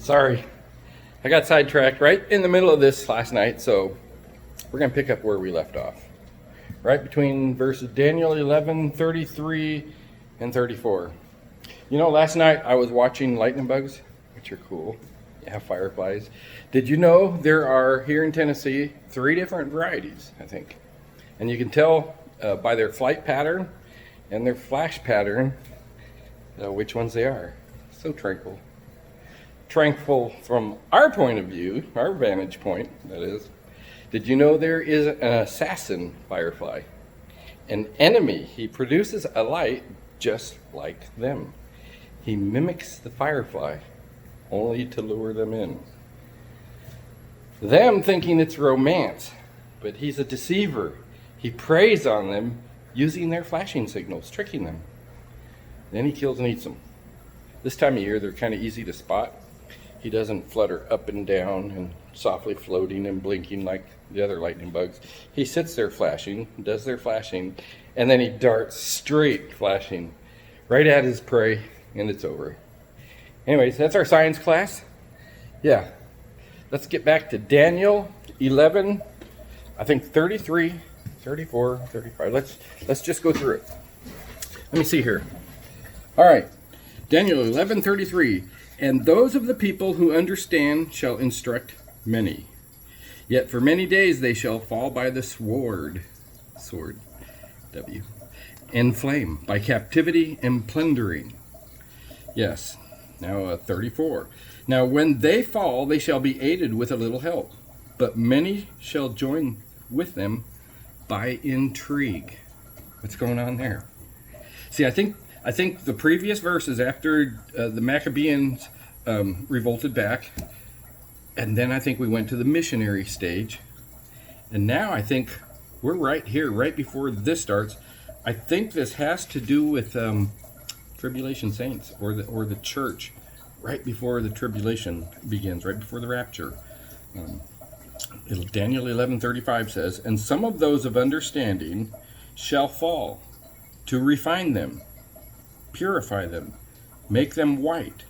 Sorry, I got sidetracked right in the middle of this last night, so we're going to pick up where we left off. Right between verses Daniel 11:33 and 34. You know, last night I was watching lightning bugs, which are cool. Yeah, fireflies. Did you know there are, here in Tennessee, 3 different varieties, I think. And you can tell by their flight pattern and their flash pattern which ones they are. So tranquil. Tranquil from our point of view, our vantage point, that is. Did you know there is an assassin firefly? An enemy. He produces a light just like them. He mimics the firefly, only to lure them in. Them thinking it's romance, but he's a deceiver. He preys on them using their flashing signals, tricking them. Then he kills and eats them. This time of year, they're kind of easy to spot. He doesn't flutter up and down and softly floating and blinking like the other lightning bugs. He sits there flashing, does their flashing, and then he darts straight flashing right at his prey, and it's over. Anyways, that's our science class. Yeah. Let's get back to Daniel 11, I think 33, 34, 35. Let's just go through it. Let me see here. All right. Daniel 11:33. And those of the people who understand shall instruct many. Yet for many days they shall fall by the sword, W, and flame, by captivity and plundering. Yes. Now 34. Now when they fall, they shall be aided with a little help, but many shall join with them by intrigue. What's going on there? See, I think the previous verses after the Maccabeans revolted back, and then I think we went to the missionary stage, and now I think we're right here, right before this starts. I think this has to do with tribulation saints or the church, right before the tribulation begins, right before the rapture. Daniel 11:35 says, and some of those of understanding shall fall, to refine them, purify them, make them white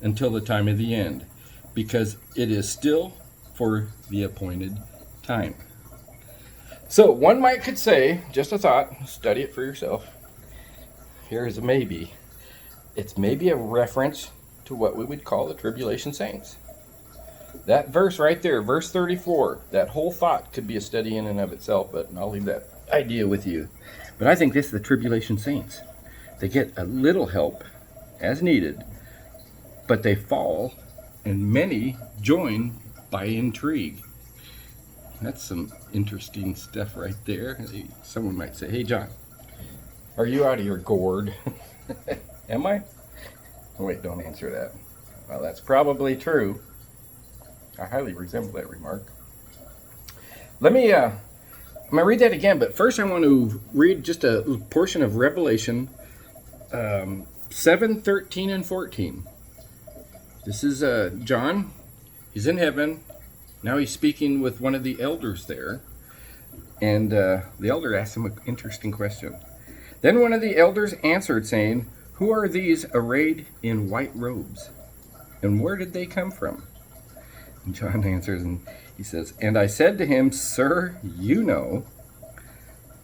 until the time of the end, because it is still for the appointed time. So one could say, just a thought, study it for yourself. Here's a maybe. It's maybe a reference to what we would call the tribulation saints. That verse right there, verse 34, that whole thought could be a study in and of itself, but I'll leave that idea with you. But I think this is the tribulation saints. They get a little help as needed, but they fall, and many join by intrigue. That's some interesting stuff right there. Someone might say, hey, John, are you out of your gourd? Am I? Oh, wait, don't answer that. Well, that's probably true. I highly resemble that remark. I'm going to read that again, but first I want to read just a portion of Revelation 7, 13, and 14. This is John. He's in heaven. Now he's speaking with one of the elders there. And the elder asked him an interesting question. Then one of the elders answered, saying, who are these arrayed in white robes? And where did they come from? And John answers, and he says, and I said to him, sir, you know.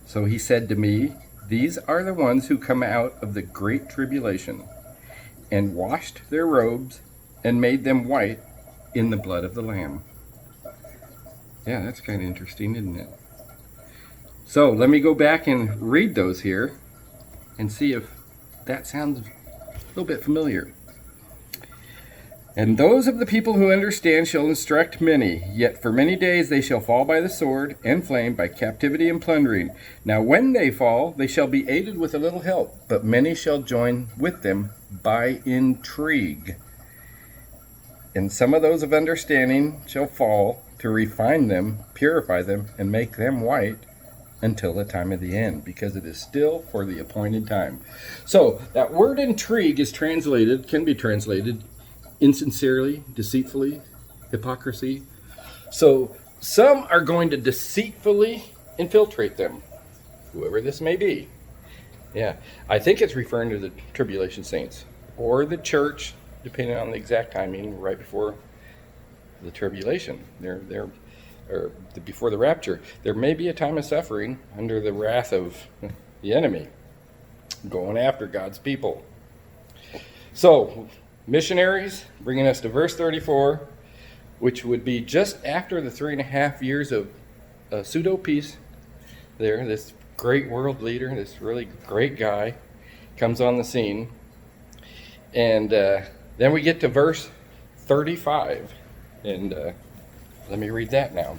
So he said to me, these are the ones who come out of the great tribulation, and washed their robes, and made them white in the blood of the Lamb. Yeah, that's kind of interesting, isn't it? So let me go back and read those here, and see if that sounds a little bit familiar. And those of the people who understand shall instruct many, yet for many days they shall fall by the sword and flame, by captivity and plundering. Now when they fall, they shall be aided with a little help, but many shall join with them by intrigue. And some of those of understanding shall fall, to refine them, purify them, and make them white until the time of the end, because it is still for the appointed time. So that word intrigue can be translated insincerely, deceitfully, hypocrisy. So some are going to deceitfully infiltrate them, whoever this may be. Yeah, I think it's referring to the tribulation saints or the church depending on the exact timing, right before the tribulation. Or before the rapture. There may be a time of suffering under the wrath of the enemy going after God's people. So, missionaries, bringing us to verse 34, which would be just after the 3.5 years of pseudo peace. There, this great world leader, this really great guy, comes on the scene. And then we get to verse 35. And let me read that now.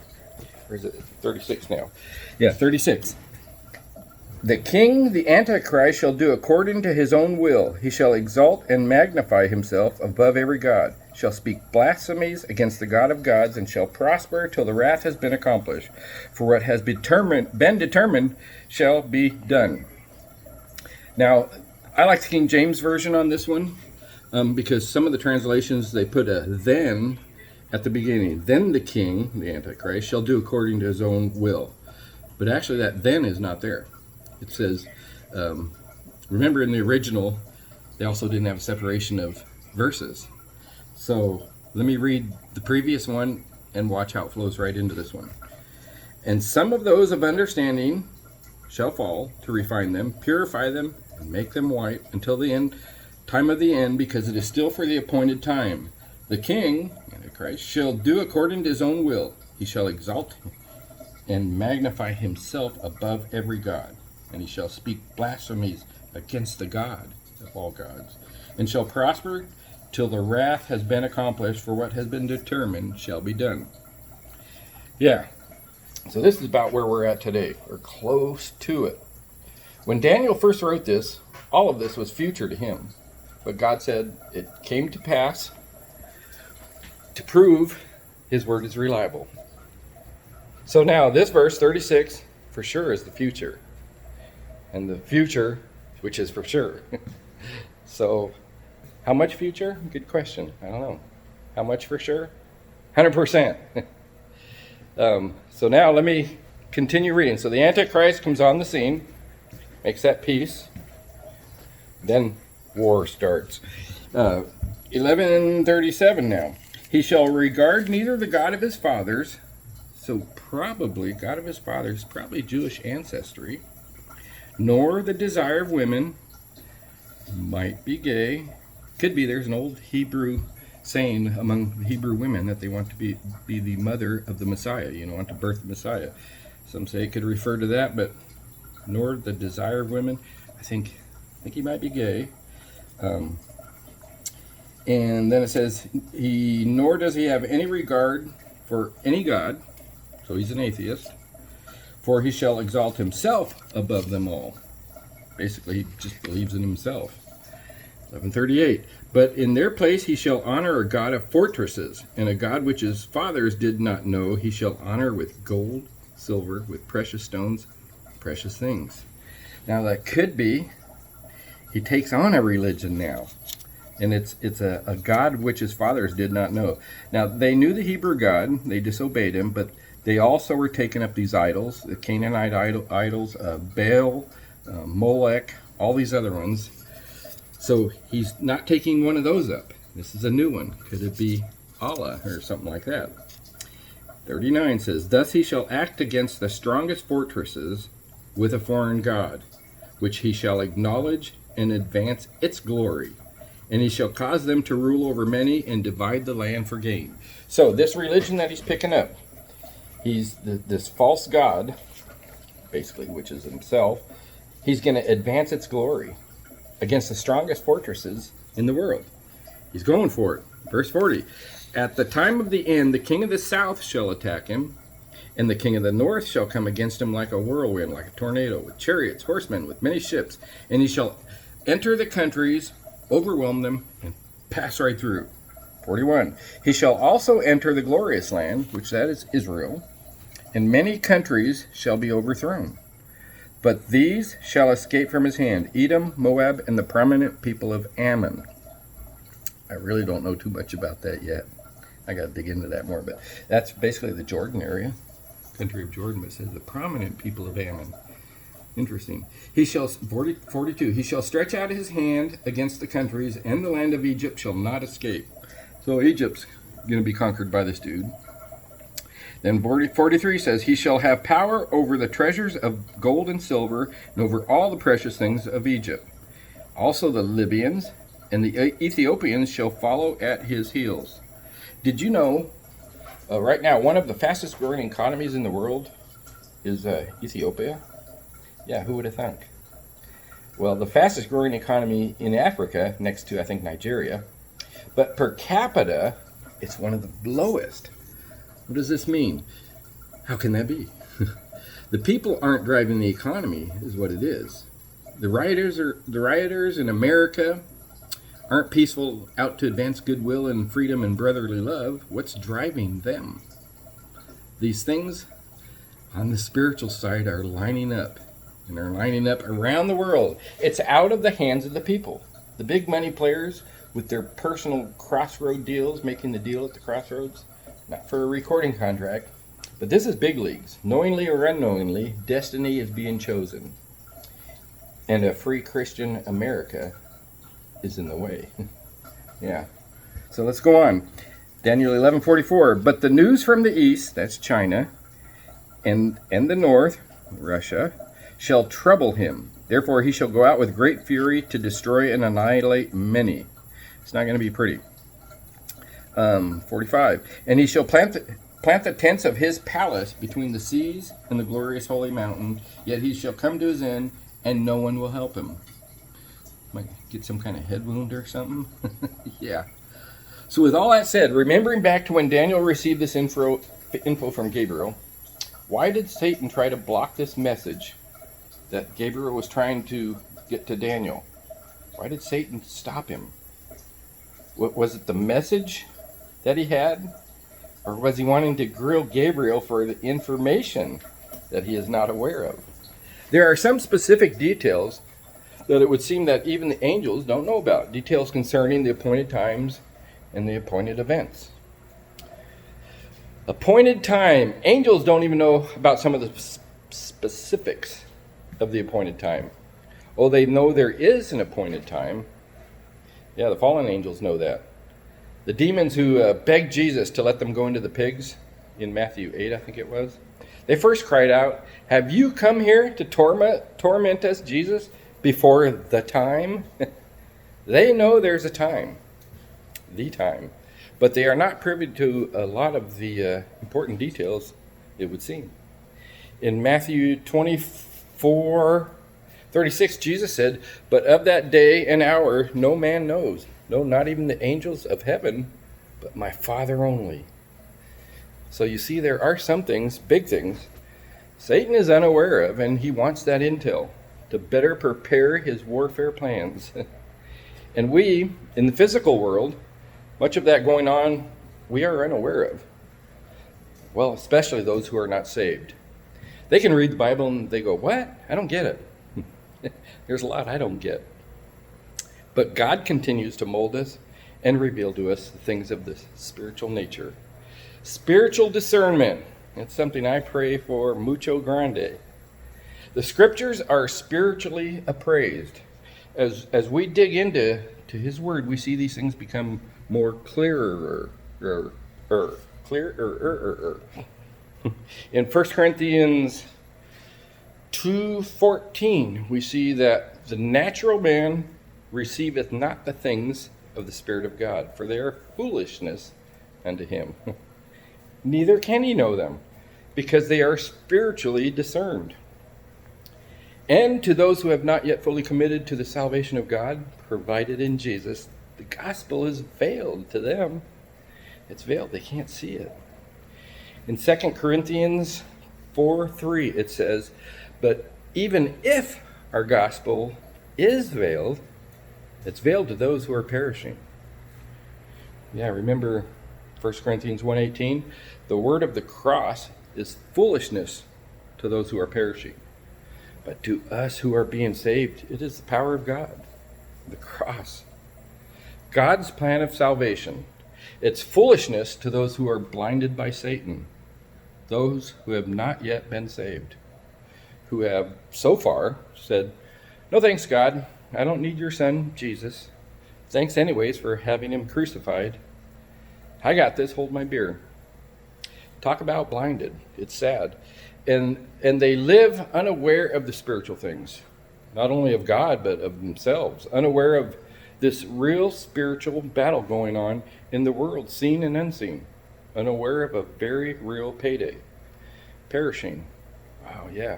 Or is it 36 now? Yeah, 36. The king, the Antichrist, shall do according to his own will. He shall exalt and magnify himself above every god, shall speak blasphemies against the God of gods, and shall prosper till the wrath has been accomplished. For what has been determined shall be done. Now, I like the King James Version on this one, because some of the translations, they put a then at the beginning. Then the king, the Antichrist, shall do according to his own will. But actually that then is not there. It says, remember in the original, they also didn't have a separation of verses. So let me read the previous one and watch how it flows right into this one. And some of those of understanding shall fall to refine them, purify them, and make them white until the time of the end, because it is still for the appointed time. The king, Antichrist, shall do according to his own will. He shall exalt and magnify himself above every god, and he shall speak blasphemies against the God of all gods, and shall prosper till the wrath has been accomplished, for what has been determined shall be done. Yeah, so this is about where we're at today, or close to it. When Daniel first wrote this, all of this was future to him, but God said it came to pass to prove his word is reliable. So now this verse 36 for sure is the future. And the future, which is for sure. So how much future? Good question. I don't know. How much for sure? 100%. So now let me continue reading. So the Antichrist comes on the scene, makes that peace. Then war starts. 1137 now. He shall regard neither the God of his fathers, so probably God of his fathers, probably Jewish ancestry, nor the desire of women, might be gay, could be. There's an old Hebrew saying among the Hebrew women that they want to be the mother of the Messiah, want to birth the Messiah. Some say it could refer to that, but nor the desire of women. I think he might be gay. And then it says, nor does he have any regard for any God, so he's an atheist, for he shall exalt himself above them all. Basically, he just believes in himself. 1138, but in their place he shall honor a God of fortresses, and a God which his fathers did not know he shall honor with gold, silver, with precious stones, precious things. Now that could be, he takes on a religion now. And it's a God which his fathers did not know. Now, they knew the Hebrew God. They disobeyed him, but they also were taking up these idols, the Canaanite idols, Baal, Molech, all these other ones. So he's not taking one of those up. This is a new one. Could it be Allah or something like that? 39 says, thus he shall act against the strongest fortresses with a foreign God, which he shall acknowledge and advance its glory. And he shall cause them to rule over many and divide the land for gain. So this religion that he's picking up, he's this false god, basically, which is himself, he's going to advance its glory against the strongest fortresses in the world. He's going for it. Verse 40, at the time of the end, the king of the south shall attack him, and the king of the north shall come against him like a whirlwind, like a tornado, with chariots, horsemen, with many ships. And he shall enter the countries, overwhelm them, and pass right through. 41. He shall also enter the glorious land, which that is Israel, and many countries shall be overthrown. But these shall escape from his hand, Edom, Moab, and the prominent people of Ammon. I really don't know too much about that yet. I got to dig into that more, but that's basically the Jordan area, country of Jordan, but it says the prominent people of Ammon. Interesting. He shall, 42, he shall stretch out his hand against the countries, and the land of Egypt shall not escape. So Egypt's going to be conquered by this dude. Then 43 says, he shall have power over the treasures of gold and silver, and over all the precious things of Egypt. Also the Libyans and the Ethiopians shall follow at his heels. Did you know, right now, one of the fastest growing economies in the world is Ethiopia? Yeah, who would have thunk? Well, the fastest growing economy in Africa, next to, I think, Nigeria, but per capita, it's one of the lowest. What does this mean? How can that be? The people aren't driving the economy, is what it is. The rioters in America aren't peaceful out to advance goodwill and freedom and brotherly love. What's driving them? These things on the spiritual side are lining up, and they're lining up around the world. It's out of the hands of the people. The big money players with their personal crossroad deals, making the deal at the crossroads, not for a recording contract, but this is big leagues. Knowingly or unknowingly, destiny is being chosen. And a free Christian America is in the way. Yeah. So let's go on. Daniel 11:44. But the news from the east, that's China, and the north, Russia, shall trouble him. Therefore he shall go out with great fury to destroy and annihilate many. It's not going to be pretty. 45. And he shall plant the tents of his palace between the seas and the glorious holy mountain. Yet he shall come to his end, and no one will help him. Might get some kind of head wound or something. Yeah. So with all that said, remembering back to when Daniel received this info from Gabriel, why did Satan try to block this message that Gabriel was trying to get to Daniel? Why did Satan stop him? Was it the message that he had? Or was he wanting to grill Gabriel for the information that he is not aware of? There are some specific details that it would seem that even the angels don't know about. Details concerning the appointed times and the appointed events. Appointed time. Angels don't even know about some of the specifics of the appointed time. Oh, they know there is an appointed time. Yeah, the fallen angels know that. The demons who begged Jesus to let them go into the pigs in Matthew 8, I think it was, they first cried out, "Have you come here to torment us, Jesus, before the time?" They know there's a time, the time, but they are not privy to a lot of the important details, it would seem. In Matthew 24:36, Jesus said, "But of that day and hour no man knows, no, not even the angels of heaven, but my Father only." So you see, there are some things, big things, Satan is unaware of, and he wants that intel to better prepare his warfare plans. And we, in the physical world, much of that going on, we are unaware of. Well, especially those who are not saved. They can read the Bible and they go, "What? I don't get it." There's a lot I don't get. But God continues to mold us and reveal to us the things of the spiritual nature. Spiritual discernment. It's something I pray for mucho grande. The scriptures are spiritually appraised. As we dig into his word, we see these things become more clearer. In 1 Corinthians 2:14, we see that the natural man receiveth not the things of the Spirit of God, for they are foolishness unto him. Neither can he know them, because they are spiritually discerned. And to those who have not yet fully committed to the salvation of God, provided in Jesus, the gospel is veiled to them. It's veiled, they can't see it. In 2 Corinthians 4:3, it says, "But even if our gospel is veiled, it's veiled to those who are perishing." Yeah, remember 1 Corinthians 1:18, "The word of the cross is foolishness to those who are perishing. But to us who are being saved, it is the power of God." The cross. God's plan of salvation. It's foolishness to those who are blinded by Satan, those who have not yet been saved, who have so far said, "No thanks, God. I don't need your son, Jesus. Thanks anyways for having him crucified. I got this, hold my beer." Talk about blinded. It's sad. And they live unaware of the spiritual things, not only of God, but of themselves, unaware of this real spiritual battle going on in the world, seen and unseen, unaware of a very real payday, perishing. Wow, yeah,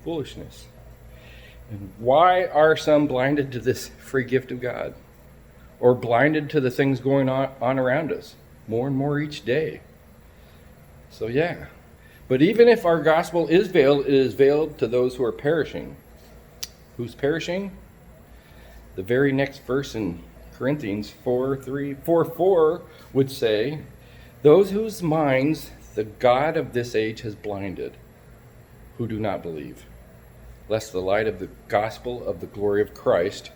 foolishness. And why are some blinded to this free gift of God, or blinded to the things going on around us more and more each day? So yeah, but even if our gospel is veiled, it is veiled to those who are perishing. Who's perishing? The very next verse in Corinthians 4:4 would say, "Those whose minds the God of this age has blinded, who do not believe, lest the light of the gospel of the glory of Christ,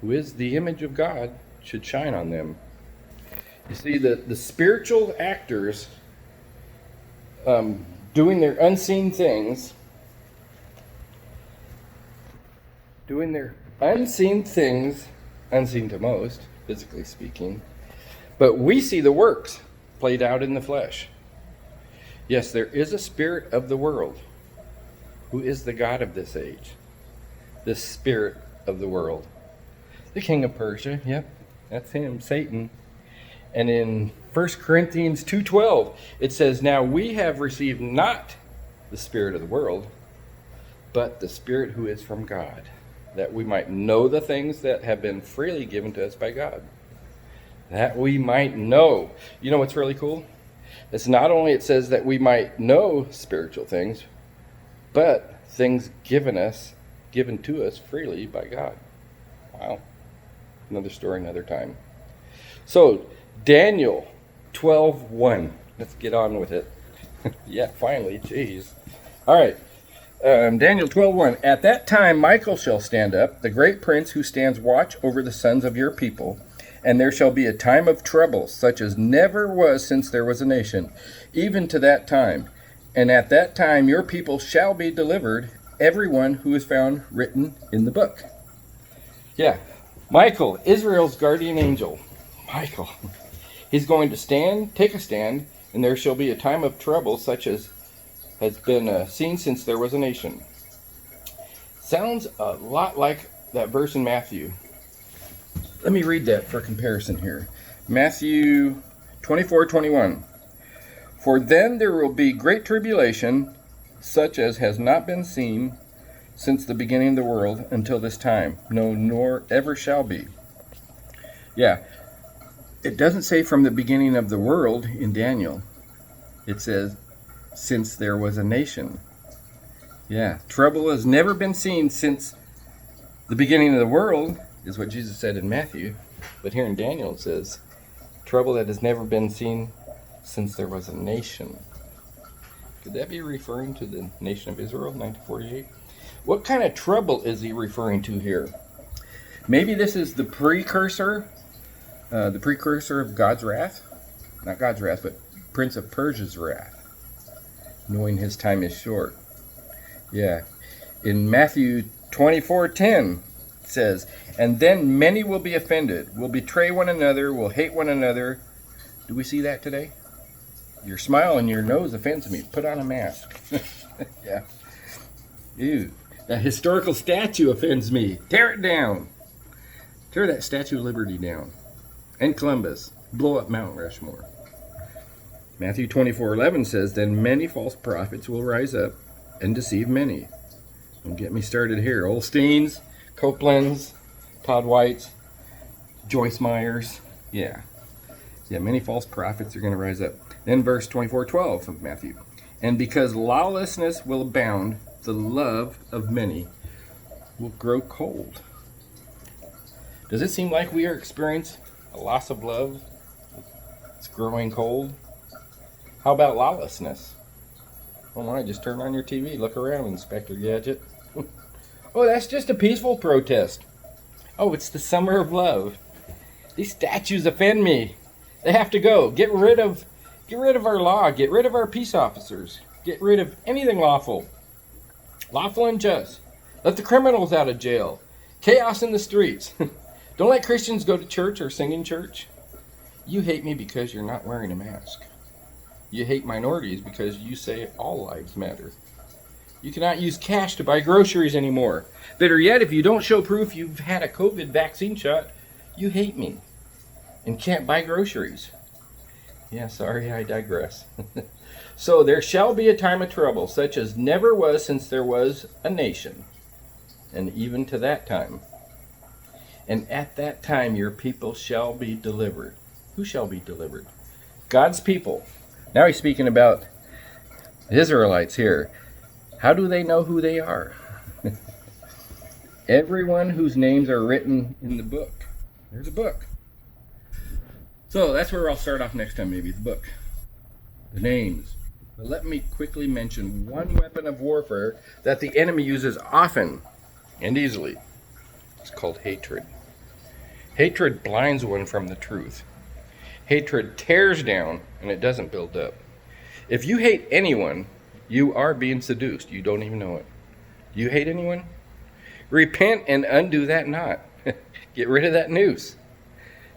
who is the image of God, should shine on them." You see, the spiritual actors doing their unseen things, unseen to most, physically speaking, but we see the works played out in the flesh. Yes, there is a spirit of the world who is the God of this age, the spirit of the world, the king of Persia. Yep, that's him, Satan. And in 1 Corinthians 2:12, it says, "Now we have received not the spirit of the world, but the Spirit who is from God, that we might know the things that have been freely given to us by God." That we might know. You know what's really cool? It's not only it says that we might know spiritual things, but things given to us freely by God. Wow. Another story, another time. So, Daniel 12:1. Let's get on with it. Yeah, finally, jeez. All right. Daniel 12:1. "At that time Michael shall stand up, the great prince who stands watch over the sons of your people. And there shall be a time of trouble, such as never was since there was a nation, even to that time. And at that time your people shall be delivered, everyone who is found written in the book." Yeah, Michael, Israel's guardian angel. Michael. He's going to take a stand, and there shall be a time of trouble such as has been seen since there was a nation. Sounds a lot like that verse in Matthew. Let me read that for comparison here. Matthew 24:21. "For then there will be great tribulation, such as has not been seen since the beginning of the world until this time, no, nor ever shall be." Yeah, it doesn't say from the beginning of the world in Daniel. It says, since there was a nation. Yeah, trouble has never been seen since the beginning of the world, is what Jesus said in Matthew. But here in Daniel it says, trouble that has never been seen since there was a nation. Could that be referring to the nation of Israel, 1948? What kind of trouble is he referring to here? Maybe this is the precursor of God's wrath. Not God's wrath, but Prince of Persia's wrath, knowing his time is short. Yeah. In Matthew 24:10, it says, "And then many will be offended, will betray one another, will hate one another." Do we see that today? Your smile and your nose offends me. Put on a mask. Yeah. Ew. That historical statue offends me. Tear it down. Tear that Statue of Liberty down. And Columbus. Blow up Mount Rushmore. Matthew 24:11 says, "Then many false prophets will rise up and deceive many." Don't get me started here. Olsteins, Copelands, Todd Whites, Joyce Myers. Yeah, many false prophets are going to rise up. Then verse 24:12 of Matthew. "And because lawlessness will abound, the love of many will grow cold." Does it seem like we are experiencing a loss of love? It's growing cold. How about lawlessness? Oh my, just turn on your TV, look around, Inspector Gadget. Oh, that's just a peaceful protest. Oh, it's the summer of love. These statues offend me. They have to go. Get rid of our law. Get rid of our peace officers. Get rid of anything lawful. lawful and just. Let the criminals out of jail. Chaos in the streets. Don't let Christians go to church or sing in church. You hate me because you're not wearing a mask. You hate minorities because you say all lives matter. You cannot use cash to buy groceries anymore. Better yet, if you don't show proof you've had a COVID vaccine shot, you hate me and can't buy groceries. Yeah, sorry, I digress. So there shall be a time of trouble, such as never was since there was a nation, and even to that time. And at that time your people shall be delivered. Who shall be delivered? God's people. Now he's speaking about the Israelites here. How do they know who they are? Everyone whose names are written in the book. There's a book. So that's where I'll start off next time, maybe, the book. The names. But let me quickly mention one weapon of warfare that the enemy uses often and easily. It's called hatred. Hatred blinds one from the truth. Hatred tears down and it doesn't build up. If you hate anyone, you are being seduced. You don't even know it. Do you hate anyone? Repent and undo that knot. Get rid of that noose.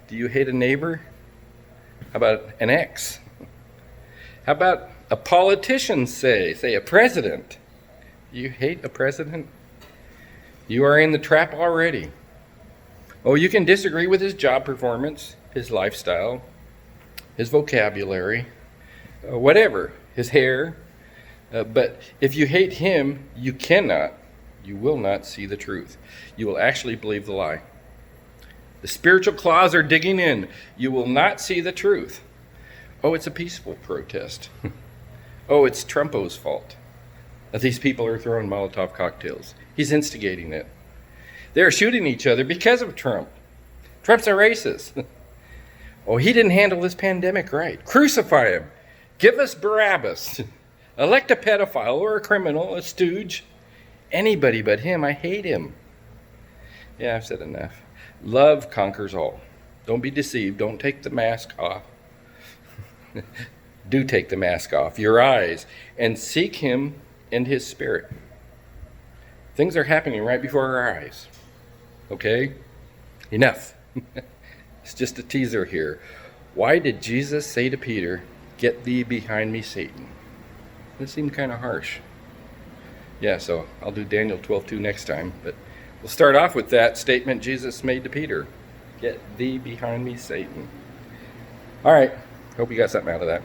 Do you hate a neighbor? How about an ex? How about a politician, say a president? Do you hate a president? You are in the trap already. Oh, you can disagree with his job performance, his lifestyle, his vocabulary, whatever, his hair. But if you hate him, you will not see the truth. You will actually believe the lie. The spiritual claws are digging in. You will not see the truth. Oh, it's a peaceful protest. Oh, it's Trumpo's fault that these people are throwing Molotov cocktails. He's instigating it. They're shooting each other because of Trump. Trump's a racist. Oh, he didn't handle this pandemic right. Crucify him. Give us Barabbas. Elect a pedophile or a criminal, a stooge. Anybody but him. I hate him. Yeah, I've said enough. Love conquers all. Don't be deceived. Don't take the mask off. Do take the mask off your eyes and seek him and his spirit. Things are happening right before our eyes. Okay? Enough. It's just a teaser here. Why did Jesus say to Peter, "Get thee behind me, Satan"? This seemed kind of harsh. Yeah, so I'll do Daniel 12:2 next time, but we'll start off with that statement Jesus made to Peter. Get thee behind me, Satan. All right. Hope you got something out of that.